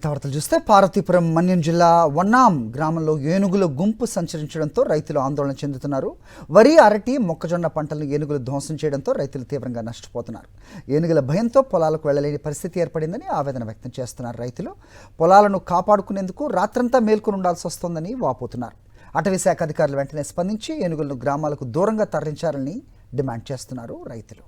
మిగతా వార్తలు చూస్తే పార్వతీపురం మన్యం జిల్లా వన్నాం గ్రామంలో ఏనుగుల గుంపు సంచరించడంతో రైతులు ఆందోళన చెందుతున్నారు. వరి, అరటి, మొక్కజొన్న పంటలను ఏనుగులు ధ్వంసం చేయడంతో రైతులు తీవ్రంగా నష్టపోతున్నారు. ఏనుగుల భయంతో పొలాలకు వెళ్లలేని పరిస్థితి ఏర్పడిందని ఆవేదన వ్యక్తం చేస్తున్నారు. రైతులు పొలాలను కాపాడుకునేందుకు రాత్రంతా మేల్కొని ఉండాల్సి వస్తోందని వాపోతున్నారు. అటవీశాఖ అధికారులు వెంటనే స్పందించి ఏనుగులను గ్రామాలకు దూరంగా తరలించాలని డిమాండ్ చేస్తున్నారు రైతులు.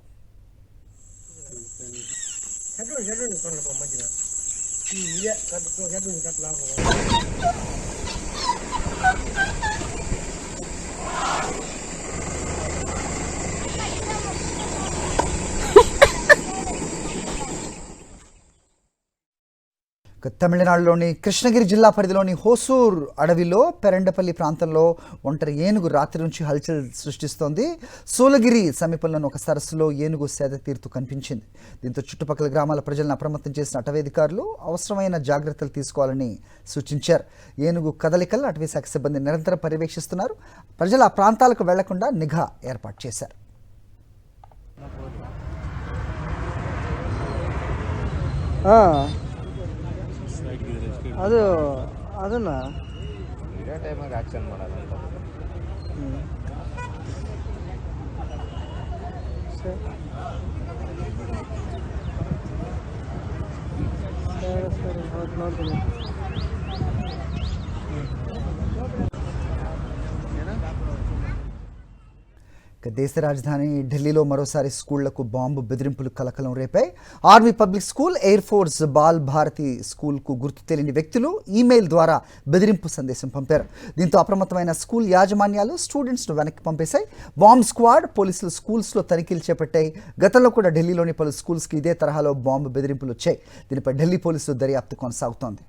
తమిళనాడులోని కృష్ణగిరి జిల్లా పరిధిలోని హోసూర్ అడవిలో పెరండపల్లి ప్రాంతంలో ఒంటరి ఏనుగు రాత్రి నుంచి హల్చల్ సృష్టిస్తోంది. సూలగిరి సమీపంలోని ఒక సరస్సులో ఏనుగు సేద తీరుతూ కనిపించింది. దీంతో చుట్టుపక్కల గ్రామాల ప్రజలను అప్రమత్తం చేసిన అటవీధికారులు అవసరమైన జాగ్రత్తలు తీసుకోవాలని సూచించారు. ఏనుగు కదలికలను అటవీశాఖ సిబ్బంది నిరంతరం పర్యవేక్షిస్తున్నారు. ప్రజలు ఆ ప్రాంతాలకు వెళ్లకుండా నిఘా ఏర్పాటు చేశారు. ಅದು ಅದನ್ನ ಇರೋ ಟೈಮಾಗ ಆಕ್ಷನ್ ಮಾಡೋದಂತ ಸರಿ ನೋಡ್ತೀನಿ. దేశ రాజధాని ఢిల్లీలో మరోసారి స్కూళ్లకు బాంబు బెదిరింపులు కలకలం రేపాయి. Army public school, air force Bal Bharati స్కూల్కు గుర్తు తెలియని వ్యక్తులు ఈమెయిల్ ద్వారా బెదిరింపు సందేశం పంపారు. దీంతో అప్రమత్తమైన స్కూల్ యాజమాన్యాలు స్టూడెంట్స్ను వెనక్కి పంపేశాయి. బాంబ్ స్క్వాడ్ పోలీసులు స్కూల్స్లో తనిఖీలు చేపట్టాయి. గతంలో కూడా ఢిల్లీలోని పలు స్కూల్స్కి ఇదే తరహాలో బాంబు బెదిరింపులు వచ్చాయి. దీనిపై ఢిల్లీ పోలీసులు దర్యాప్తు కొనసాగుతోంది.